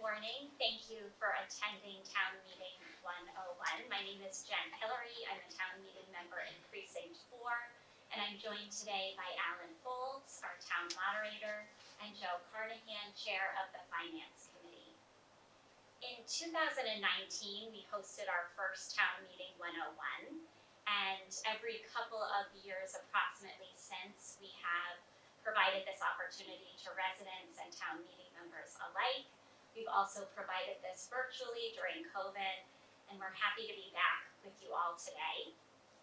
morning. Thank you for attending Town Meeting 101. My name is Jen Hillary. I'm a Town Meeting member in Precinct 4, and I'm joined today by Alan Folds, our Town Moderator, and Joe Carnahan, Chair of the Finance Committee. In 2019, we hosted our first Town Meeting 101, and every couple of years approximately since, we have provided this opportunity to residents and town meeting members alike. We've also provided this virtually during COVID, and we're happy to be back with you all today.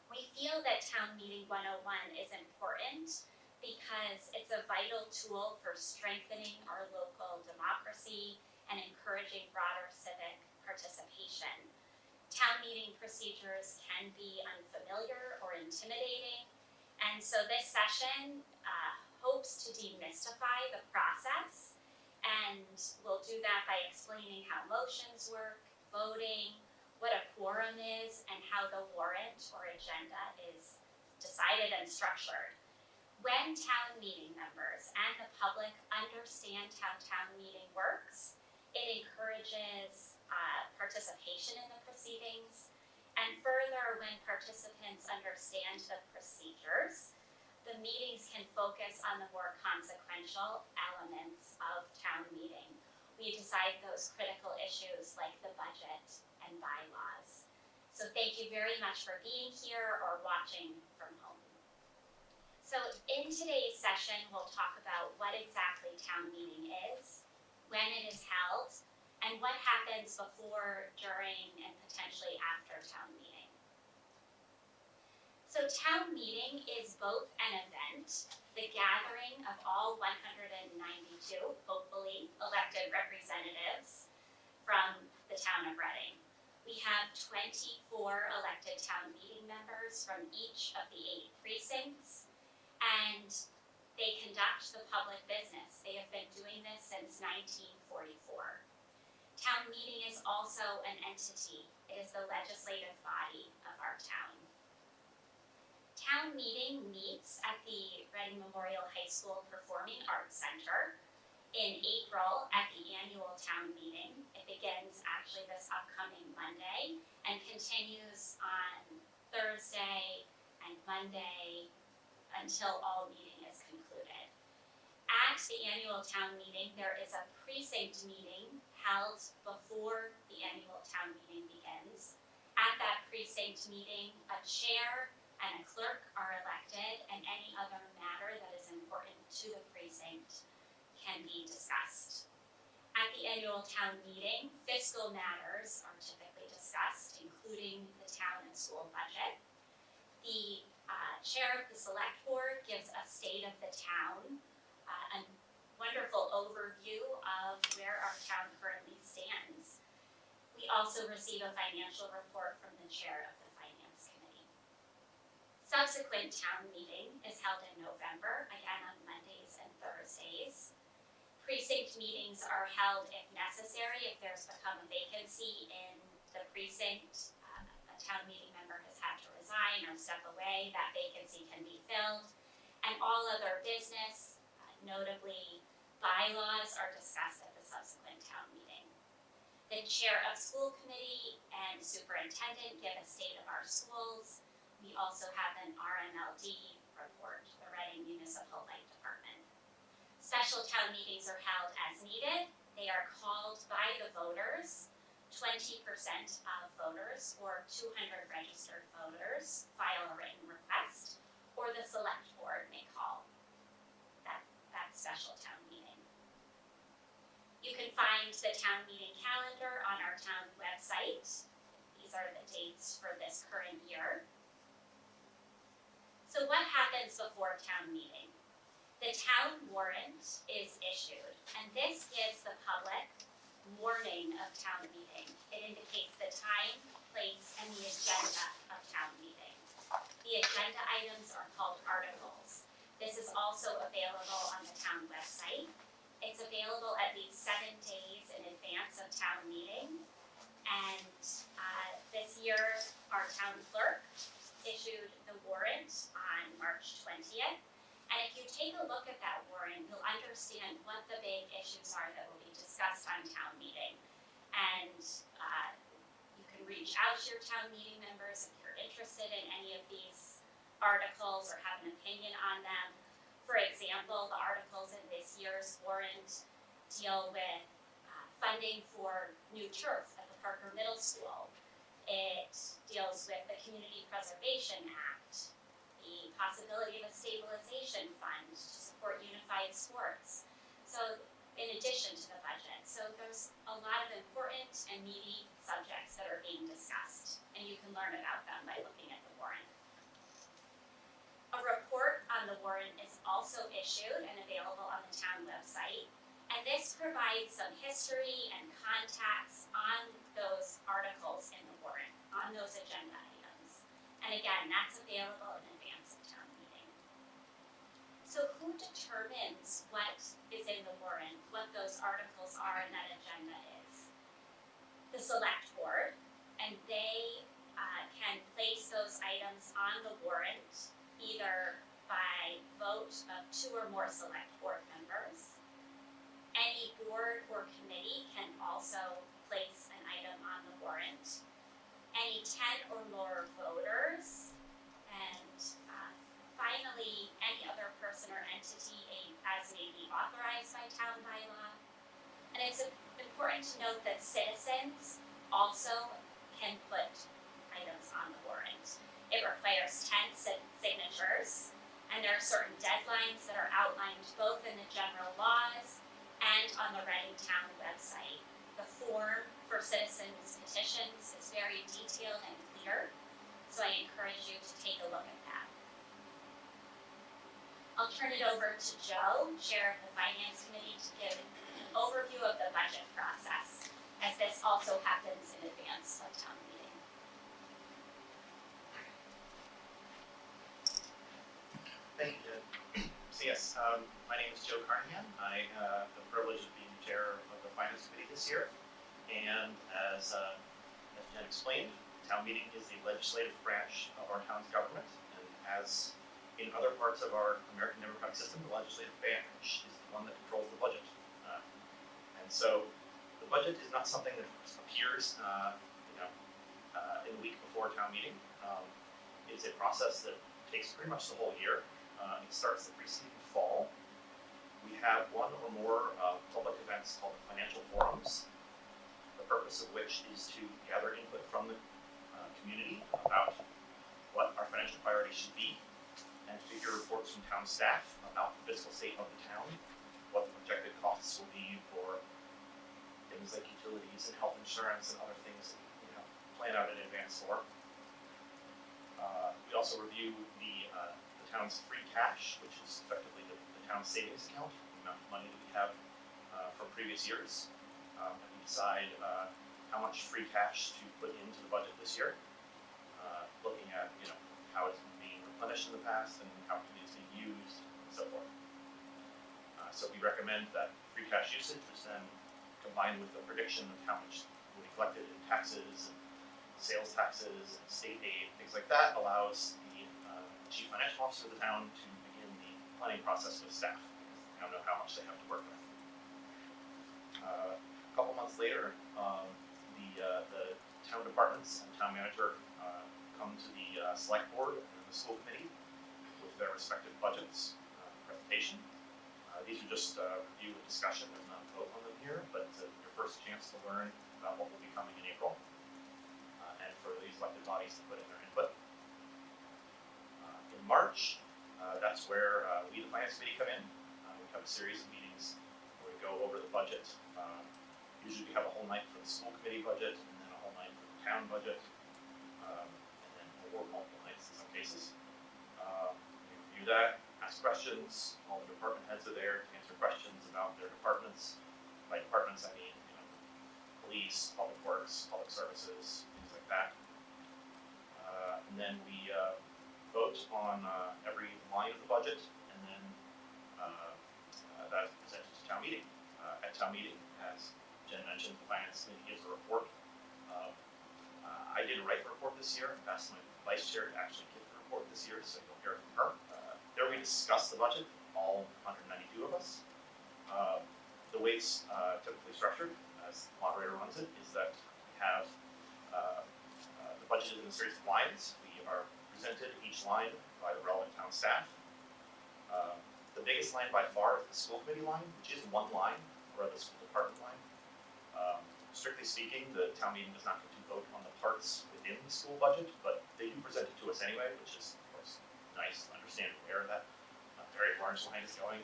We feel that Town Meeting 101 is important because it's a vital tool for strengthening our local democracy and encouraging broader civic participation. Town meeting procedures can be unfamiliar or intimidating, and so this session hopes to demystify the process, and we'll do that by explaining how motions work, voting, what a quorum is, and how the warrant or agenda is decided and structured. When town meeting members and the public understand how town meeting works, it encourages participation in the proceedings, and further, when participants understand the procedures, the meetings can focus on the more consequential elements of town meeting. We decide those critical issues like the budget and bylaws. So thank you very much for being here or watching from home. So in today's session, we'll talk about what exactly town meeting is, when it is held, and what happens before, during, and potentially after town meeting. So town meeting is both an event, the gathering of all 192, hopefully, elected representatives from the town of Reading. We have 24 elected town meeting members from each of the 8 precincts, and they conduct the public business. They have been doing this since 1944. Town meeting is also an entity. It is the legislative body of our town. Town meeting meets at the Reading Memorial High School Performing Arts Center in April at the annual town meeting. It begins actually this upcoming Monday and continues on Thursday and Monday until all meeting is concluded. At the annual town meeting, there is a precinct meeting held before the annual town meeting begins. At that precinct meeting, a chair and a clerk are elected, and any other matter that is important to the precinct can be discussed. At the annual town meeting, fiscal matters are typically discussed, including the town and school budget. The chair of the select board gives a state of the town, a wonderful overview of where our town currently stands. We also receive a financial report from the chair of the finance committee. Subsequent town meeting is held in November, again on Mondays and Thursdays. Precinct meetings are held if necessary. If there's become a vacancy in the precinct, a town meeting member has had to resign or step away, that vacancy can be filled. And all other business, notably bylaws, are discussed at the subsequent town meeting. The chair of school committee and superintendent give a state of our schools. We also have an RMLD report, the Reading Municipal Light Department. Special town meetings are held as needed. They are called by the voters. 20% of voters, or 200 registered voters, file a written request, or the select board may call that special town meeting. You can find the town meeting calendar on our town website. These are the dates for this current year. So what happens before town meeting? The town warrant is issued, and this gives the public warning of town meeting. It indicates the time, place, and the agenda of town meeting. The agenda items are called articles. This is also available on the town website. It's available at least 7 days in advance of town meeting, and this year our town clerk issued the warrant on March 20th. And if you take a look at that warrant, you'll understand what the big issues are that will be discussed on town meeting. reach out to your town meeting members if you're interested in any of these articles or have an opinion on them. For example, the articles in this year's warrant deal with funding for new turf at the Parker Middle School. It deals with the Community Preservation Act, the possibility of a stabilization fund to support unified sports. So in addition to the budget. So there's a lot of important and meaty subjects that are being discussed, and you can learn about them by looking at the warrant. A report on the warrant is also issued and available on the town website, and this provides some history and context on those articles in the warrant, on those agenda items. And again, that's available in advance of town meeting. So who determines what is in the warrant, what those articles are and that agenda is? The select board, and they can place those items on the warrant either by vote of 2 or more select board members. Any board or committee can also place an item on the warrant. Any 10 or more voters, and finally, any other person or entity as may be authorized by town bylaw. And it's important to note that citizens also can put items on the warrant. It requires 10 signatures, and there are certain deadlines that are outlined both in the general laws and on the Reading Town website. The form for citizens' petitions is very detailed and clear, so I encourage you to take a look at that. I'll turn it over to Joe, Chair of the Finance Committee, to give an overview of the budget process, as this also happens in advance of town meeting. Thank you, Jen. So yes, my name is Joe Carnahan. I have the privilege of being chair of the Finance Committee this year. And as Jen explained, town meeting is the legislative branch of our town's government. And as in other parts of our American democratic system, the legislative branch is the one that controls the budget. And so the budget is not something that appears in the week before town meeting. It's a process that takes pretty much the whole year. It starts the preceding fall. We have one or more public events called the financial forums, the purpose of which is to gather input from the community about what our financial priorities should be, and to hear reports from town staff about the fiscal state of the town, what the projected costs will be for things like utilities and health insurance and other things that we plan out in advance for. We also review the town's free cash, which is effectively the town's savings account, the amount of money that we have from previous years. And we decide how much free cash to put into the budget this year, looking at how it's been being replenished in the past and how it's being used and so forth. So we recommend that free cash usage, which then combined with the prediction of how much will be collected in taxes and sales taxes and state aid, things like that, allows the chief financial officer of the town to begin the planning process with staff, because they don't know how much they have to work with. A couple months later, the town departments and town manager come to the select board and the school committee with their respective budgets presentation. These are just review and discussion. There's not a vote on them here, but your first chance to learn about what will be coming in April, and for these elected bodies to put in their input. In March, that's where we, the Finance Committee, come in. We have a series of meetings where we go over the budget. Usually we have a whole night for the school committee budget, and then a whole night for the town budget, and then or multiple nights in some cases. We review that, ask questions. All the department heads are there to answer questions about their departments. By departments, I mean police, public works, public services, things like that. And then we vote on every line of the budget, and then that is presented to town meeting. At town meeting, as Jen mentioned, the Finance Committee gives a report. I didn't write the report this year. I've asked my vice chair to actually give the report this year, so you'll hear it from her. There we discuss the budget, all 192 of us. The way it's typically structured, as the moderator runs it, is that we have budgeted in a series of lines. We are presented each line by the relevant town staff. The biggest line by far is the school committee line, which is one line, or the school department line. Strictly speaking, the town meeting does not get to vote on the parts within the school budget, but they do present it to us anyway, which is, of course, nice to understand where that very large line is going,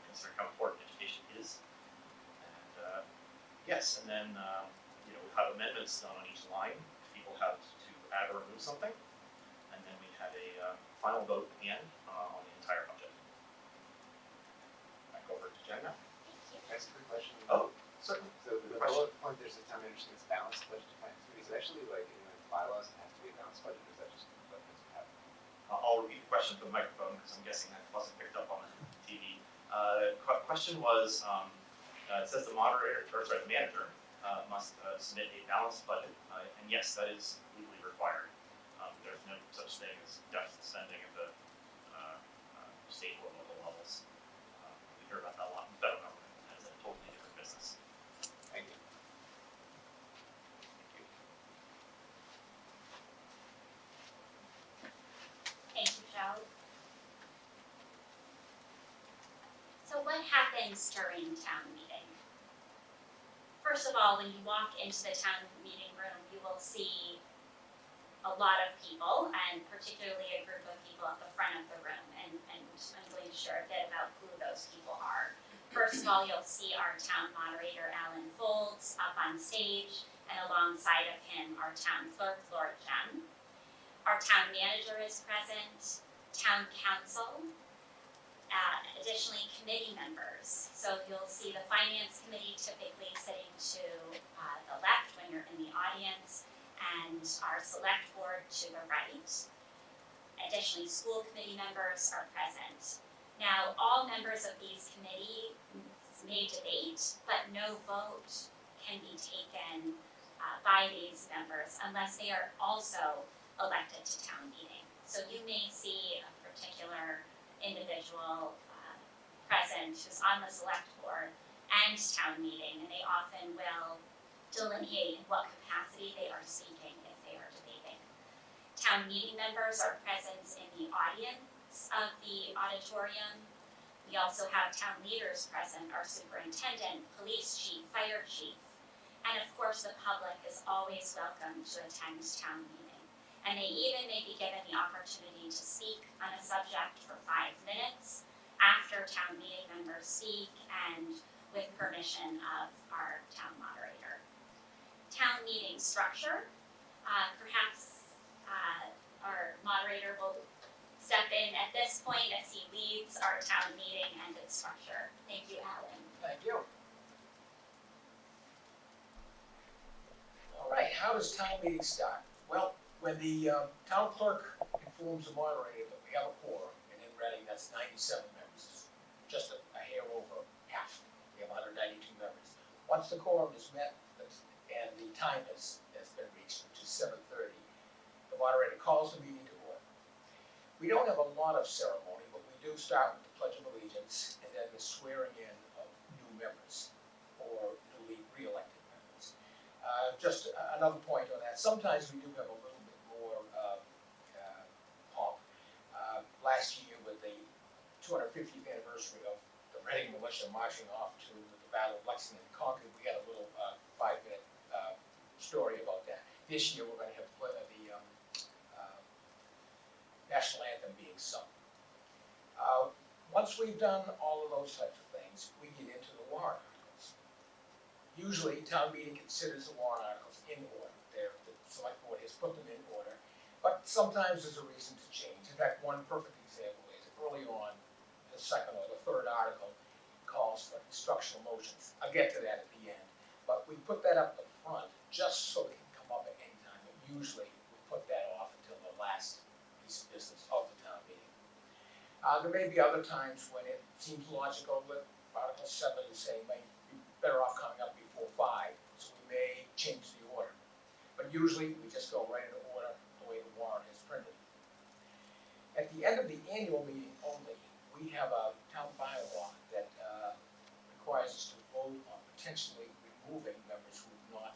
considering how important education is. And yes, and then we'll have amendments done on each line if people have to add or remove something, and then we have a final vote at the end on the entire budget. Back over to Jen now. Can I ask a quick question? Oh, certainly. So the bullet point, there's a town manager that's balanced budget finance committee. Is it actually like in the bylaws it has to be a balanced budget, or is that just what has to happen? I'll repeat the question for the microphone because I'm guessing that wasn't picked up on the TV. Question was, it says the moderator, or sorry, the manager must submit a balanced budget, and yes, that is legally required. There's no such thing as deficit spending at the state or local levels. We hear about that a lot in federal government, and it's a totally different business. Thank you. Thank you, Joe. So what happens during town meeting? First of all, when you walk into the town meeting room, you will see a lot of people, and particularly a group of people at the front of the room, and I'm going to share a bit about who those people are. First of all, you'll see our town moderator, Alan Folds, up on stage, and alongside of him, our town clerk, Laura Jem. Our town manager is present, town council, additionally committee members. So you'll see the finance committee typically sitting to the left when you're in the audience, and our select board to the right. Additionally, school committee members are present. Now, all members of these committees may debate, but no vote can be taken by these members unless they are also elected to town meeting. So you may see a particular individual present who's on the select board and town meeting, and they often will delineate in what capacity they are speaking if they are debating. Town meeting members are present in the audience of the auditorium. We also have town leaders present, our superintendent, police chief, fire chief, and of course the public is always welcome to attend town meeting. And they even may be given the opportunity to speak on a subject for 5 minutes after town meeting members speak and with permission of our town moderator. Town meeting structure, perhaps our moderator will step in at this point as he leads our town meeting and its structure. Thank you, Alan. Thank you. All right, how does town meeting start? Well, when the town clerk informs the moderator that we have a quorum, and in Reading that's 97 members, just a hair over half. We have 192 members. Once the quorum is met and the time has been reached, which is 7:30, the moderator calls the meeting to order. We don't have a lot of ceremony, but we do start with the Pledge of Allegiance and then the swearing in of new members or newly re-elected members. Just another point on that, sometimes we do have a little bit more pomp. Last year with the 250th anniversary of the Reading Militia marching off to the Battle of Lexington and Concord, we had a little 5-minute story about that. This year we're going to have the national anthem being sung. Once we've done all of those types of things, we get into the warrant articles. Usually, town meeting considers the warrant articles in order. The select board has put them in order, but sometimes there's a reason to change. In fact, one perfect example is early on, the second or the third article calls for instructional motions. I'll get to that at the end, but we put that up the front just so it can come up at any time, but usually we put that off until the last piece of business of the town meeting. There may be other times when it seems logical that Article 7 is saying may be better off coming up before 5, so we may change the order. But usually we just go right into order the way the warrant is printed. At the end of the annual meeting only, we have a town bylaw that requires us to vote on potentially removing members who have not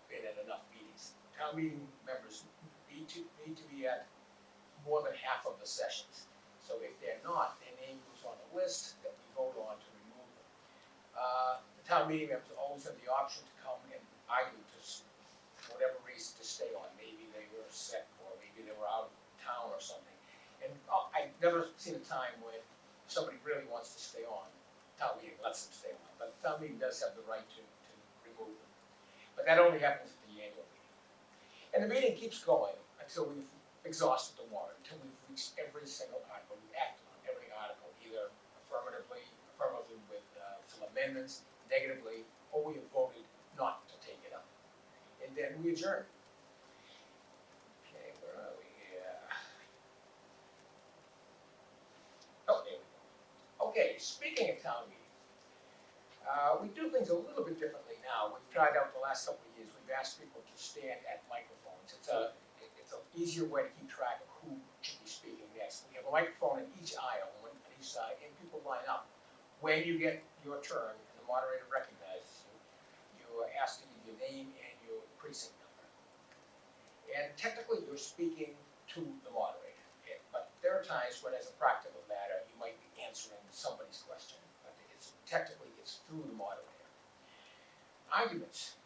been at enough meetings. Town meeting members meet need to be at more than half of the sessions. So if they're not, their name goes on the list that we vote on to remove them. The town meeting members always have the option to come and argue for whatever reason to stay on. Maybe they were sick, or maybe they were out of town or something. And I've never seen a time when somebody really wants to stay on, town meeting lets them stay on. But the town meeting does have the right to remove them. But that only happens at the annual meeting. And the meeting keeps going until we've exhausted the warrant, until we've reached every single article, we acted on every article, either affirmatively with some amendments, negatively, or we have voted not to take it up. And then we adjourn. Okay, where are we here? Oh, there we go. Okay, speaking of town meeting, we do things a little bit differently now. We've tried out the last couple of years, we've asked people to stand at microphones. It's an easier way to keep track of who should be speaking next. We have a microphone in each aisle, one on each side, and people line up. When you get your turn and the moderator recognizes you, you are asked to give your name and your precinct number. And technically, you're speaking to the moderator. Okay? But there are times when, as a practical matter, you might be answering somebody's question. But technically, it's through the moderator. Arguments.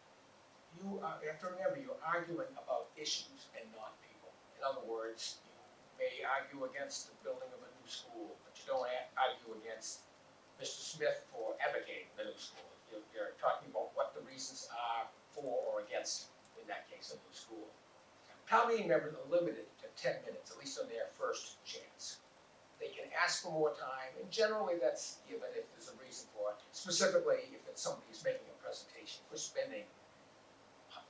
You have to remember, you're arguing about issues and not people. In other words, you may argue against the building of a new school, but you don't argue against Mr. Smith for advocating the new school. You're talking about what the reasons are for or against, in that case, a new school. Town meeting members are limited to 10 minutes, at least on their first chance. They can ask for more time, and generally that's given if there's a reason for it. Specifically, if it's somebody who's making a presentation, we're spending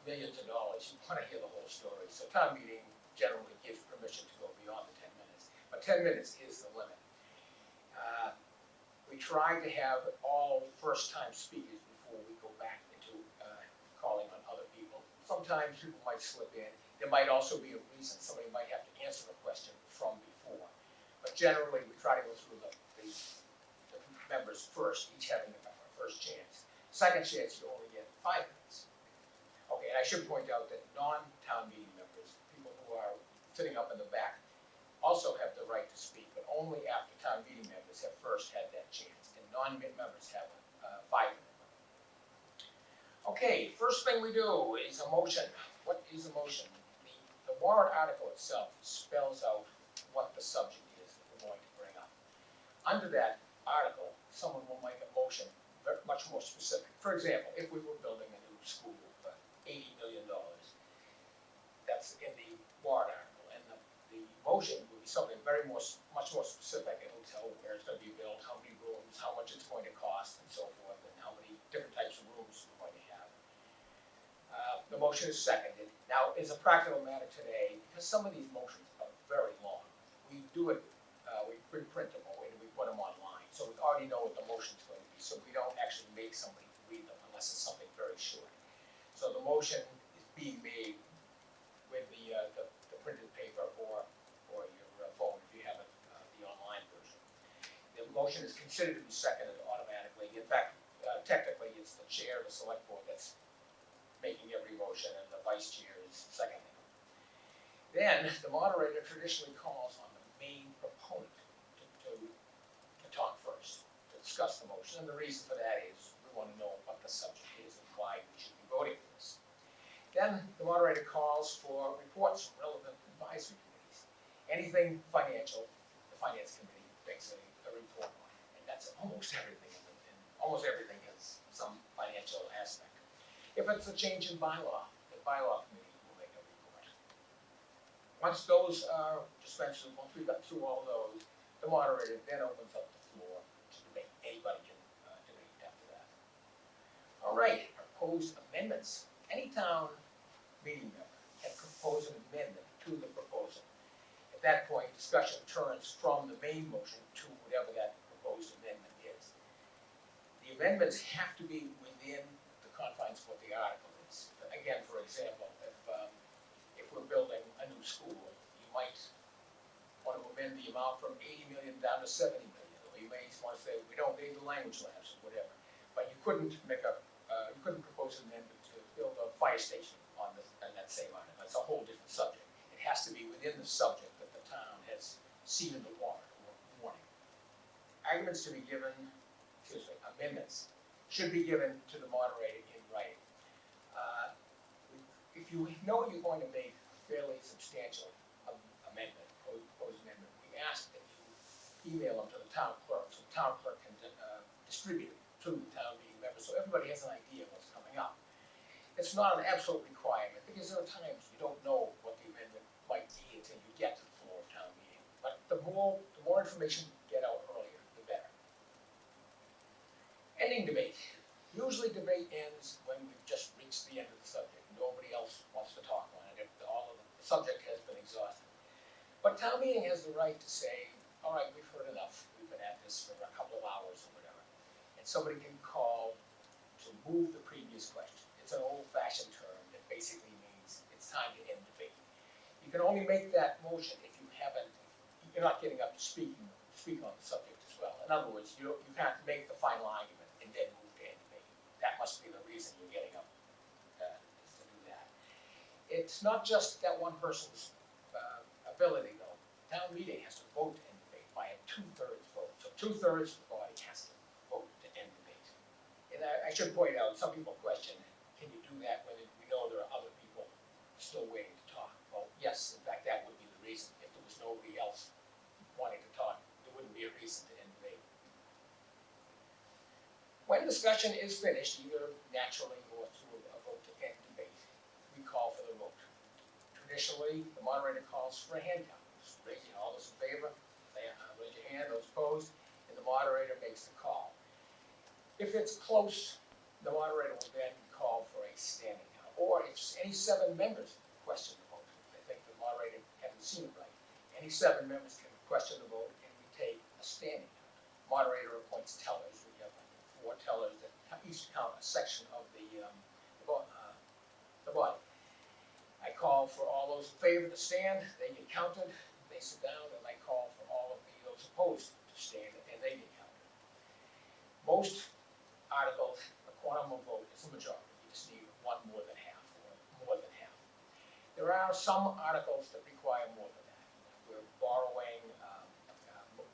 millions of dollars, you want to hear the whole story. So town meeting generally gives permission to go beyond the 10 minutes, but 10 minutes is the limit. We try to have all first-time speakers before we go back into calling on other people. Sometimes people might slip in. There might also be a reason. Somebody might have to answer a question from before. But generally, we try to go through the members first, each having a first chance. Second chance, you only get 5 minutes. Okay, and I should point out that non-town meeting members, people who are sitting up in the back, also have the right to speak, but only after town meeting members have first had that chance, and non-members have a 5-minute limit. Okay, first thing we do is a motion. What is a motion? The warrant article itself spells out what the subject is that we're going to bring up. Under that article, someone will make a motion much more specific. For example, if we were building a new school for $80 million, that's in the warrant article, and the motion would be something much more specific. It'll tell where it's going to be built, how many rooms, how much it's going to cost, and so forth, and how many different types of rooms we're going to have. The motion is seconded. Now, as a practical matter today, because some of these motions are very long, we do it, we print them and we put them online, so we already know what the motion's going to be, so we don't actually make somebody read them unless it's something very short. So the motion is being made with the printed paper or your phone if you have it, the online version. The motion is considered to be seconded automatically. In fact, technically, it's the chair of the select board that's making every motion, and the vice chair is seconding them. Then the moderator traditionally calls on the main proponent to talk first, to discuss the motion, and the reason for that is we want to know what the subject is and why we should be voting for this. Then the moderator calls for reports from relevant advisory committees. Anything financial, the finance committee makes a report on it, and that's almost everything, and almost everything has some financial aspect. If it's a change in bylaw, the bylaw committee will make a report. Once those are dispensed with, once we've got through all those, the moderator then opens up the floor to debate. Anybody can debate after that. All right, proposed amendments. Any town meeting member can propose an amendment to the proposal. At that point, discussion turns from the main motion to whatever that proposed amendment is. The amendments have to be within the confines of what the article is. Again, for example, if we're building a new school, you might want to amend the amount from 80 million down to 70 million, or you may want to say we don't need the language labs or whatever. But you couldn't propose an amendment to build a fire station on that same item. That's a whole different subject. It has to within the subject that the town has seen in the warrant or warning. Arguments to be given, amendments, should be given to the moderator in writing. If you know you're going to make a fairly substantial amendment, proposed amendment, we ask that you email them to the town clerk, so the town clerk can distribute it to the town meeting members, so everybody has an idea of what's coming up. It's not an absolute requirement, because there are times you don't know what the amendment might be until you get to the floor of town meeting. But the more information you get out earlier, the better. Ending debate. Usually debate ends when we've just reached the end of the subject. Nobody else wants to talk on it. All of the subject has been exhausted. But town meeting has the right to say, all right, we've heard enough. We've been at this for a couple of hours or whatever. And somebody can call to move the previous question. It's an old-fashioned term that basically means it's time to end debate. You can only make that motion if you're not getting up to speak on the subject as well. In other words, you can't make the final argument and then move to end debate. That must be the reason you're getting up to do that. It's not just that one person's ability, though. Town meeting has to vote to end debate by a 2/3 vote. So 2/3 of the body has to vote to end debate. And I should point out, some people question, can you do that when we know there are other people still waiting to talk? Well, yes, in fact, that would be the reason. If there was nobody else wanting to talk, there wouldn't be a reason to end debate. When discussion is finished, either naturally or through a vote to end debate, we call for the vote. Traditionally, the moderator calls for a hand count. Just raising all those in favor, raise your hand, those opposed, and the moderator makes the call. If it's close, the moderator will then call for a standing count. Or if any 7 members question the vote, I think the moderator hasn't seen it right, any 7 members can question the vote and we take a standing count. Moderator appoints tellers. We have 4 tellers that each count a section of the body. I call for all those in favor to stand, they get counted, they sit down, and I call for all of those opposed to stand, and they get counted. Most articles, a quorum of vote is a majority. You just need one more than half, or more than half. There are some articles that require more than that. We're borrowing,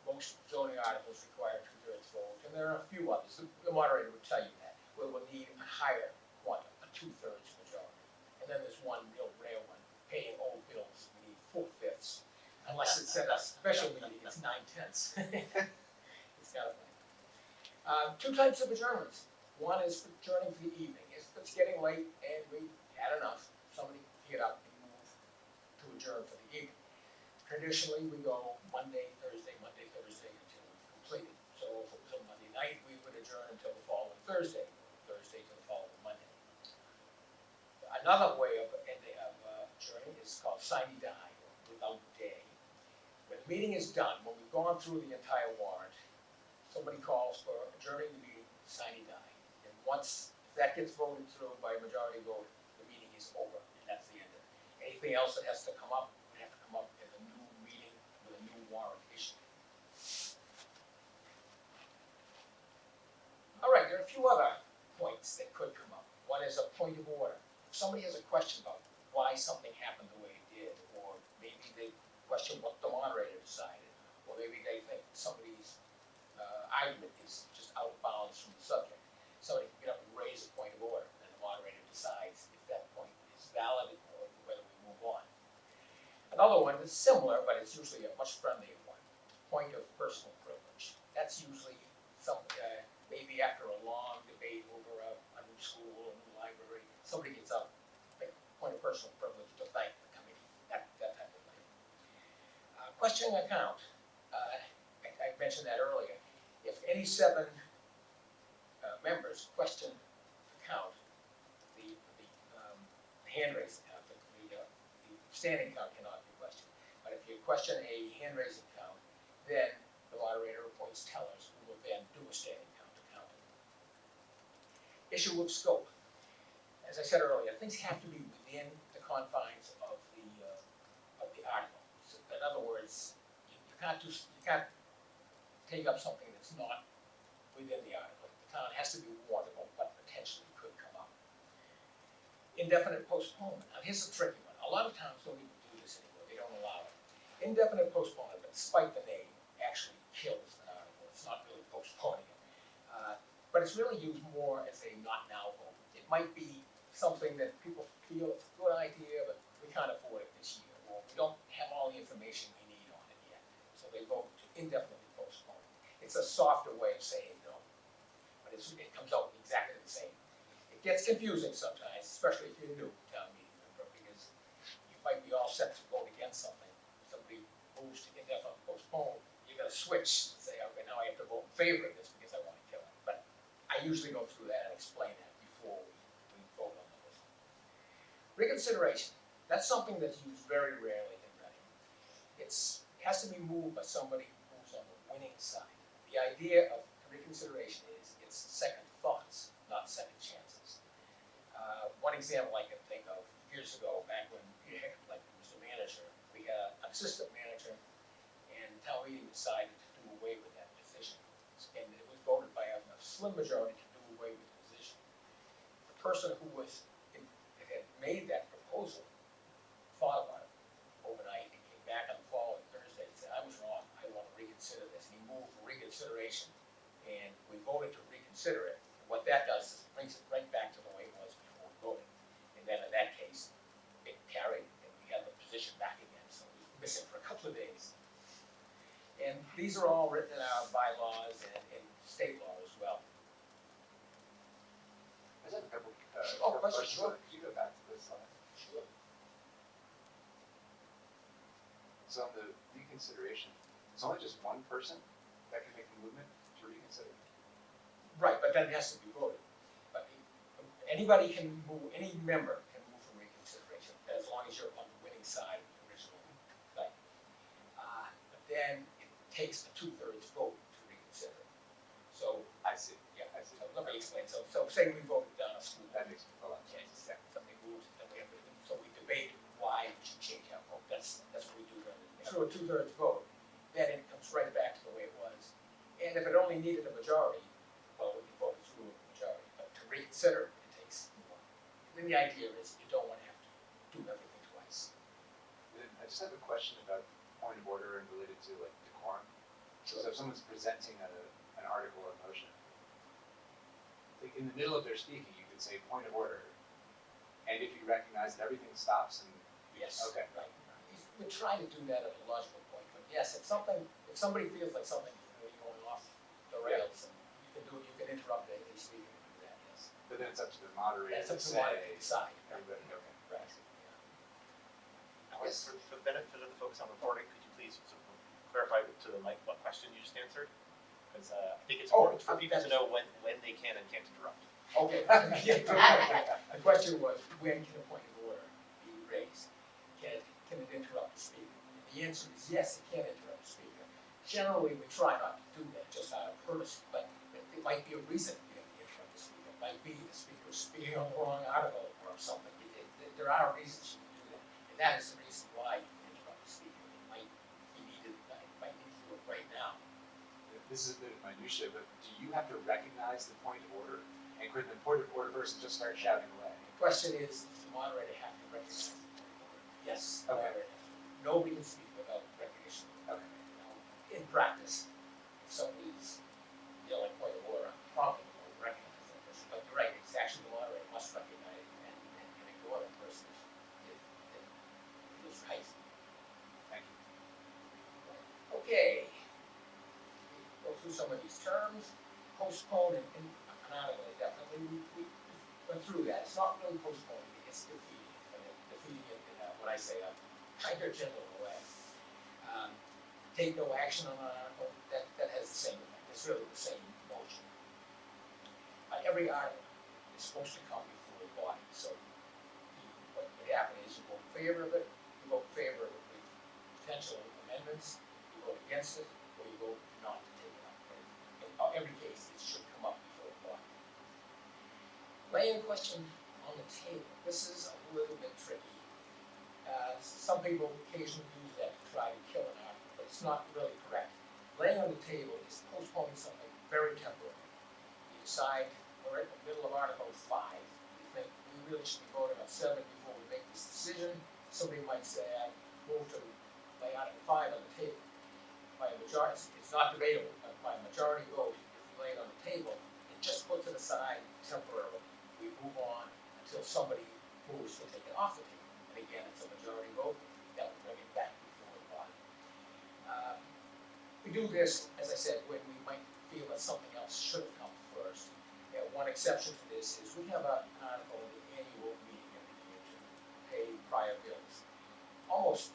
most zoning articles require 2/3 vote, and there are a few others. The moderator would tell you that, where we'll need a higher quantum, a 2/3 majority. And then there's one real rare one, paying old bills, we need 4/5. Unless it's at a special meeting, it's 9/10. It's kind of funny. 2 types of adjournments. One is for adjourning for the evening. If it's getting late and we've had enough, somebody can get up and move to adjourn for the evening. Traditionally, we go Monday, Thursday until we've completed. So if it was a Monday night, we would adjourn until the following Thursday till the following Monday. Another way of adjourning is called sine die, or without day. When the meeting is done, when we've gone through the entire warrant, somebody calls for adjourning the meeting sine die. And once that gets voted through by a majority vote, the meeting is over, and that's the end of it. Anything else that has to come up would have to come up in a new meeting with a new warrant issue. All right, there are a few other points that could come up. One is a point of order. If somebody has a question about why something happened the way it did, or maybe they question what the moderator decided, or maybe they think somebody's argument is just out of bounds from the subject, somebody can get up and raise a point of order, and the moderator decides if that point is valid or whether we move on. Another one is similar, but it's usually a much friendlier one, point of personal privilege. That's usually maybe after a long debate over a new school or a new library, somebody gets up, make a point of personal privilege to thank the committee, that type of thing. Questioning account, I mentioned that earlier. If any 7 members question the count, the hand raising count, the standing count cannot be questioned. But if you question a hand raising count, then the moderator appoints tellers who will then do a standing count to count it. Issue of scope. As I said earlier, things have to be within the confines of the article. So in other words, you can't take up something that's not within the article. The town has to be warned about what potentially could come up. Indefinite postponement. Now here's a tricky one. A lot of towns don't even do this anymore. They don't allow it. Indefinite postponement, despite the name, actually kills an article. It's not really postponing it. But it's really used more as a not now vote. It might be something that people feel it's a good idea, but we can't afford it this year, or we don't have all the information we need on it yet. So they vote to indefinitely postpone it. It's a softer way of saying no, but it comes out exactly the same. It gets confusing sometimes, especially if you're new town meeting member, because you might be all set to vote against something. Somebody moves to indefinitely postpone, you gotta switch, and say, okay, now I have to vote in favor of this because I wanna kill it. But I usually go through that and explain that before we vote on those. Reconsideration, that's something that's used very rarely in Reading. It has to be moved by somebody who's on the winning side. The idea of reconsideration is it's second thoughts, not second chances. One example I can think of, years ago, back when Peter Heckler was the manager, we had an assistant manager, and town meeting decided to do away with that position. And it was voted by a slim majority to do away with the position. The person who had made that proposal thought about it overnight and came back on the following Thursday and said, I was wrong, I want to reconsider this. And he moved for reconsideration, and we voted to reconsider it. And what that does is it brings it right back to the way it was before we voted. And then in that case, it carried, and we had the position back again, so it was missing for a couple of days. And these are all written in our bylaws and state law as well. I just have a couple, questions, sure. Could you go back to this slide? Sure. So on the reconsideration, it's only just one person that can make the movement to reconsider. Right, but then it has to be voted. But anybody can move, any member can move for reconsideration, as long as you're on the winning side of the original thing. But then it takes a 2/3 vote to reconsider. So, I see. yeah, I see. so let me explain. So say we voted down a school. That makes a lot of Okay, sense. something moves, then we have to, so we debate why we should change our vote. That's what we do. Through a 2/3 vote, then it comes right back to the way it was. And if it only needed a majority, well, we can vote it through a majority. But to reconsider, it takes more. And then the idea is you don't want to have to do everything twice. And then I just have a question about point of order and related to like decorum. So if someone's presenting an article or motion, like in the middle of their speaking, you could say point of order. And if you recognize that everything stops and, Yes. Okay. Right. We try to do that at a logical point, but yes, if somebody feels like something is really going off the rails, and you can interrupt a speaker and do that, yes. but then it's up to the moderator That's to up to say. the moderator to decide. Everybody, okay. Right. I guess for the benefit of the folks on recording, could you please sort of clarify to the mic what question you just answered? Because I think it's important for people to know when they can and can't interrupt. Okay. The question was, when can a point of order be raised? Can it interrupt the speaker? The answer is yes, it can interrupt the speaker. Generally, we try not to do that just out of courtesy, but it might be a reason to interrupt the speaker. It might be the speaker speaking on the wrong article or something. There are reasons you can do that, and that is the reason why you can interrupt the speaker. It might be needed, might need to do it right now. This is a bit of minutia, but do you have to recognize the point of order? And could the point of order person just start shouting away? The question is, does the moderator have to recognize the point of order? Yes. the Okay. moderator has to. Nobody can speak without recognition. Okay. In practice, if somebody's yelling point of order, probably won't recognize that person. But you're right, it's actually the moderator must recognize and ignore that person if it is right. Thank you. Okay. Go through some of these terms. Postpone and an article indefinitely. We went through that. It's not really postponing, it's defeating. Defeating it in what I say, a kinder, gentler way. Take no action on an article, that has the same effect. It's really the same motion. Every article is supposed to come before the body, so what would happen is you vote in favor of it, you vote in favor of it with potential amendments, you vote against it, or you vote not to take it up. In every case, it should come up before the body. Laying question on the table. This is a little bit tricky. Some people occasionally use that to try to kill an article, but it's not really correct. Laying on the table is postponing something very temporary. You decide, we're in the middle of Article 5, you think we really should be voting on 7 before we make this decision. Somebody might say, I move to lay Article 5 on the table. By a majority, it's not debatable, but by a majority vote, if you lay it on the table, it just puts it aside temporarily. We move on until somebody moves to take it off the table. And again, it's a majority vote, that will bring it back before the body. We do this, as I said, when we might feel that something else should have come first. One exception to this is we have an article in the annual meeting every year to pay prior bills. Almost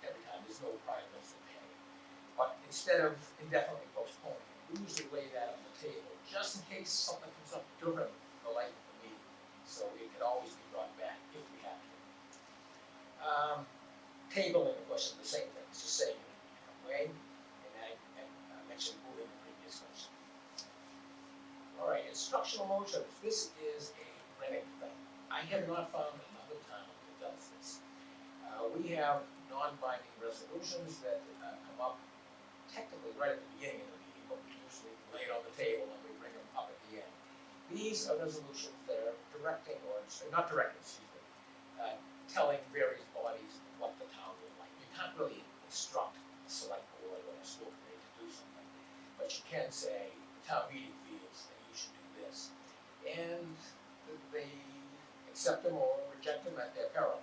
every time there's no prior bills to pay. But instead of indefinitely postponing it, we usually lay that on the table, just in case something comes up during the life of the meeting. So it could always be brought back if we have to. Tabling, of course, is the same thing, it's just saying it in a different way, and I mentioned moving the previous question. All right, instructional motions, this is a Rennick thing. I have not found another town that does this. We have non-binding resolutions that come up technically right at the beginning of the meeting, but we usually lay it on the table and we bring them up at the end. These are resolutions that are directing, or not directing, telling various bodies what the town would like. You can't really instruct a select board or a school committee to do something, but you can say, the town meeting feels that you should do this. And they accept them or reject them at their peril,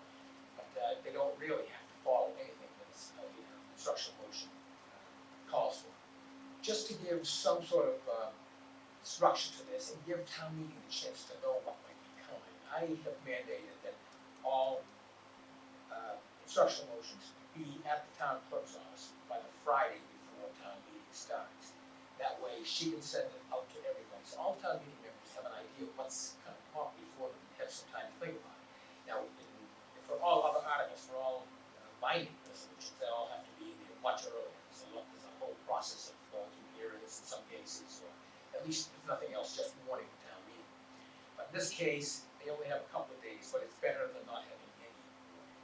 but they don't really have to follow anything that's instructional motion calls for. Just to give some sort of structure to this and give town meeting the chance to know what might be coming, I have mandated that all instructional motions be at the town clerk's office by the Friday before town meeting starts. That way she can send it out to everybody, so all town meeting members have an idea of what's going to come up before them, have some time to think about it. Now, for all other articles, for all binding resolutions, they all have to be in there much earlier. So there's a whole process of going through hearings in some cases, or at least, if nothing else, just warning the town meeting. But in this case, they only have a couple of days, but it's better than not having any warning.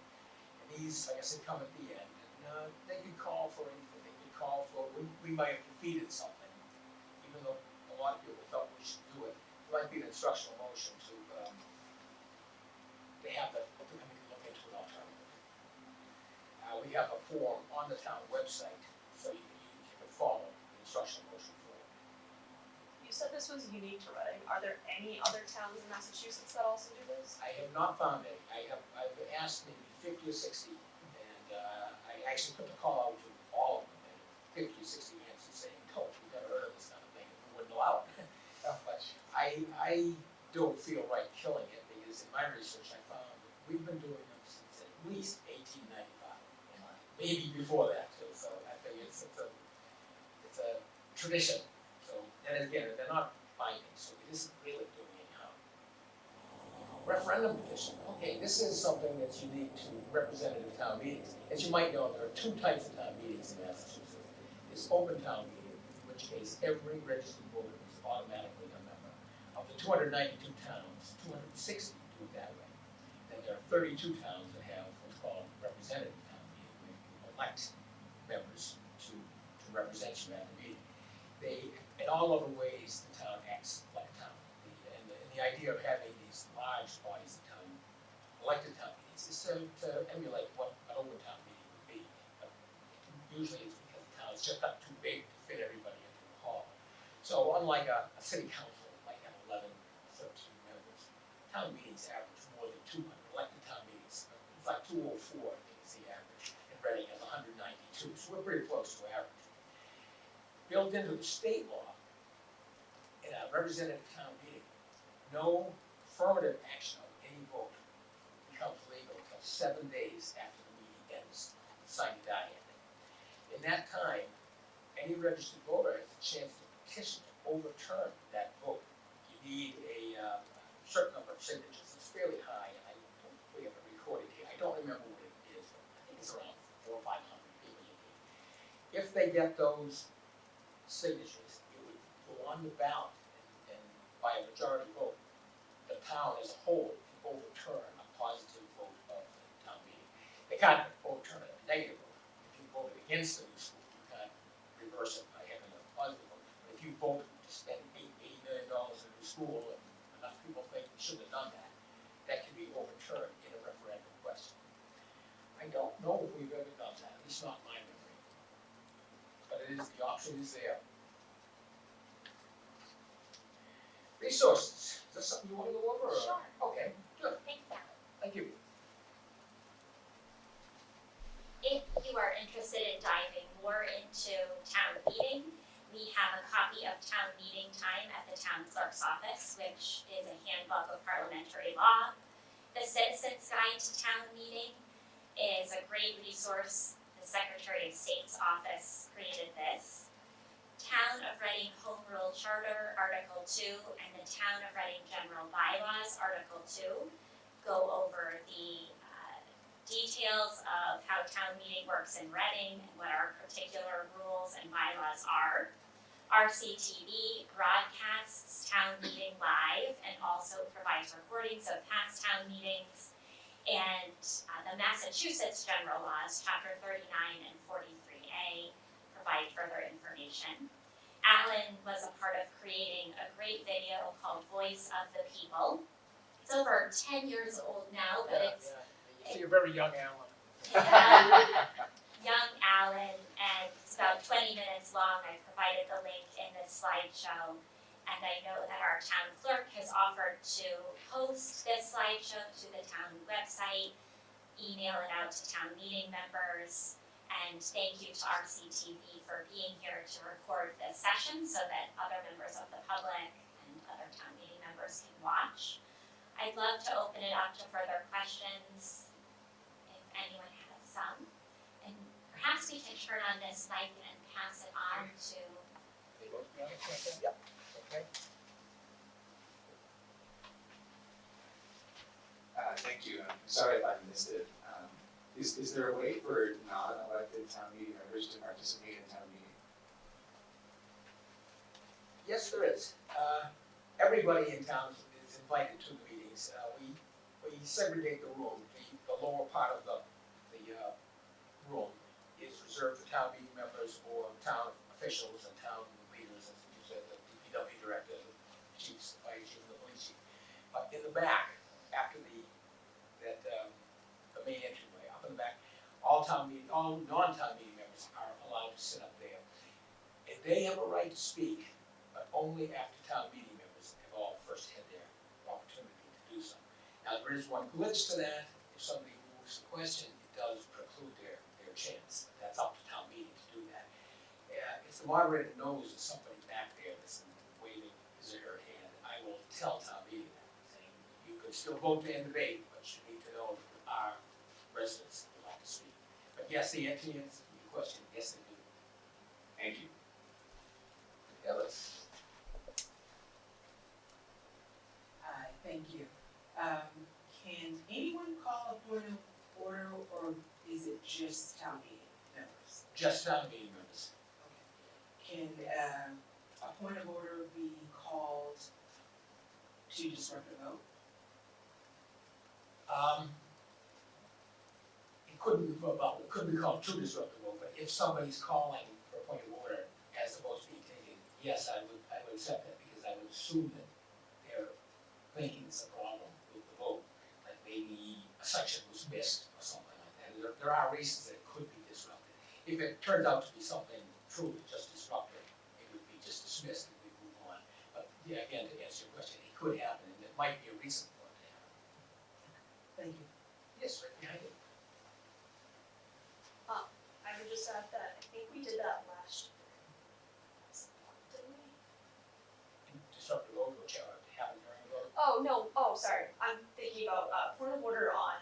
And these, like I said, come at the end, and they could call for anything. They could call for, we might have defeated something, even though a lot of people felt we should do it. It might be an instructional motion to have the committee look into an alternative. We have a form on the town website, so you can follow the instructional motion form. You said this was unique to Reading. Are there any other towns in Massachusetts that also do this? I have not found any. I've asked maybe 50 or 60, and I actually put the call out to all of them, and 50 or 60 answers saying, "Coach, we've never heard of this kind of thing, and we wouldn't allow it." But I don't feel right killing it, because in my research I found that we've been doing them since at least 1895, and maybe before that too. So I think it's a tradition. So, and again, they're not binding, so it isn't really doing any harm. Referendum petition. Okay, this is something that's unique to representative town meetings. As you might know, there are two types of town meetings in Massachusetts. There's open town meeting, in which case every registered voter is automatically a member. Of the 292 towns, 260 do it that way. Then there are 32 towns that have what's called representative town meeting, where you elect members to represent you at the meeting. In all other ways, the town acts like a town. And the idea of having these large bodies of town, elected town meetings, is to emulate what an open town meeting would be. But usually it's because the town's just not too big to fit everybody into the hall. So unlike a city council, might have 11, 13 members, town meetings average more than 200. Elected town meetings, it's like 204, I think is the average. And Reading has 192, so we're pretty close to average. Built into the state law, in a representative town meeting, no affirmative action of any vote becomes legal until 7 days after the meeting ends, sine die ending. In that time, any registered voter has a chance to petition to overturn that vote. You need a certain number of signatures. It's fairly high, and I don't think we have it recorded here. I don't remember what it is, but I think it's around 400 or 500 people you need. If they get those signatures, it would go on the ballot, and by a majority vote, the town as a whole can overturn a positive vote of the town meeting. They can't overturn a negative vote. If you voted against the new school, you can't reverse it by having a positive vote. But if you voted to spend $80 million in a new school, and enough people think we shouldn't have done that, that can be overturned in a referendum question. I I don't know if we've ever done that, at least not in my memory. But it is, the option is there. Resources, is that something you wanna go over, or? Sure. Okay, good, Thanks, Alan. thank you. If you are interested in diving more into town meeting, we have a copy of town meeting time at the town clerk's office, which is a handbook of parliamentary law. The Citizens Guide to Town Meeting is a great resource. The Secretary of State's office created this. Town of Reading Home Rule Charter, Article 2, and the Town of Reading General Bylaws, Article 2, go over the details of how town meeting works in Reading and what our particular rules and bylaws are. RCTV broadcasts town meeting live and also provides recordings of past town meetings. And the Massachusetts General Laws, Chapter 39 and 43A, provide further information. Alan was a part of creating a great video called Voice of the People. It's over 10 years old now, but it's So you're very young, Alan. young Alan, and it's about 20 minutes long. I provided the link in this slideshow, and I know that our town clerk has offered to post this slideshow to the town website, email it out to town meeting members, and thank you to RCTV for being here to record this session so that other members of the public and other town meeting members can watch. I'd love to open it up to further questions if anyone has some. And perhaps we can turn on this mic and pass it on to. They both be on it, okay? Yep. Okay. Thank you, I'm sorry if I missed it. Is there a way for non-elected town meeting members to participate in town meeting? Yes, there is. Everybody in town is invited to the meetings. We segregate the room. The lower part of the room is reserved for town meeting members or town officials and town leaders, as you said, the DPW director, the chiefs, the fire chief, and the police chief. But in the back, after the main entryway, up in the back, all non-town meeting members are allowed to sit up there. And they have a right to speak, but only after town meeting members have all first had their opportunity to do so. Now, there is one glitch to that. If somebody moves the question, it does preclude their chance. That's up to town meeting to do that. If the moderator knows there's somebody back there that's waving his or her hand, I will tell town meeting that, saying, you can still vote and debate, but you need to know that our residents would like to speak. But yes, the answer to your question, yes, they do. Thank you. Ellis? Hi, thank you. Can anyone call a point of order, or is it just town meeting members? Just town meeting members. Can a point of order be called to disrupt a vote? It couldn't be called to disrupt the vote, but if somebody's calling for a point of order as opposed to being taken, yes, I would accept that, because I would assume that they're thinking it's a problem with the vote, like maybe a section was missed or something like that. There are reasons that it could be disrupted. If it turns out to be something truly just disruptive, it would be just dismissed and we move on. But yeah, again, to answer your question, it could happen, and it might be a reason for it to happen. Thank you. Yes, right behind you. I would just add that I think we did that last year. Didn't we? Disrupt the vote, which happened during the vote. Oh, no, sorry, I'm thinking about, point of order on,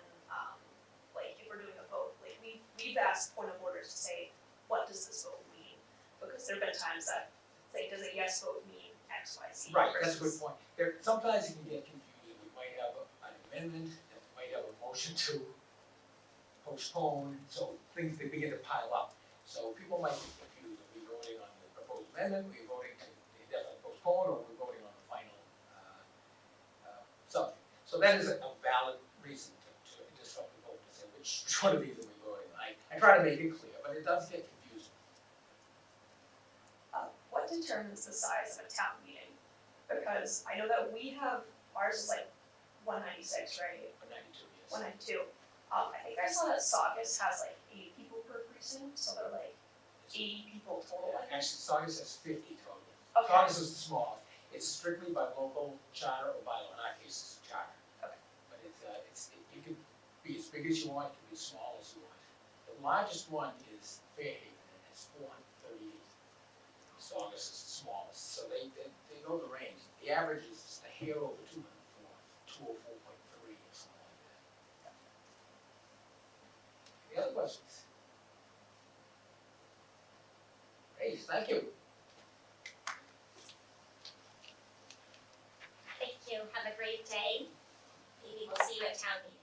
like, if we're doing a vote, like, we've asked point of orders to say, what does this vote mean? Because there've been times that, say, does a yes vote mean X, Y, Z? Right, that's a good point. Sometimes it can get confusing. We might have an amendment, and we might have a motion to postpone, so things, they begin to pile up. So people might be confused, are we voting on the proposed amendment, are we voting to indefinitely postpone, or are we voting on the final subject? So that is a valid reason to disrupt the vote, to say which one of these are we voting on. I try to make it clear, but it does get confusing. What determines the size of a town meeting? Because I know that we have, ours is like 196, right? But 92, yes. 192. I think I saw that Saugus has like 8 people per precinct, so they're like 80 people total, I think. Actually, Saugus has 50 total. Okay. Saugus is the smallest. It's strictly by local charter or bylaw, in our case, it's a charter. Okay. But you can be as big as you want, you can be as small as you want. The largest one is Fairhaven, and it's 438. Saugus is the smallest, so they know the range. The average is a hair over 204, 204.3 or something like that. Any other questions? Hey, thank you. Thank you, have a great day. Maybe we'll see you at town meeting.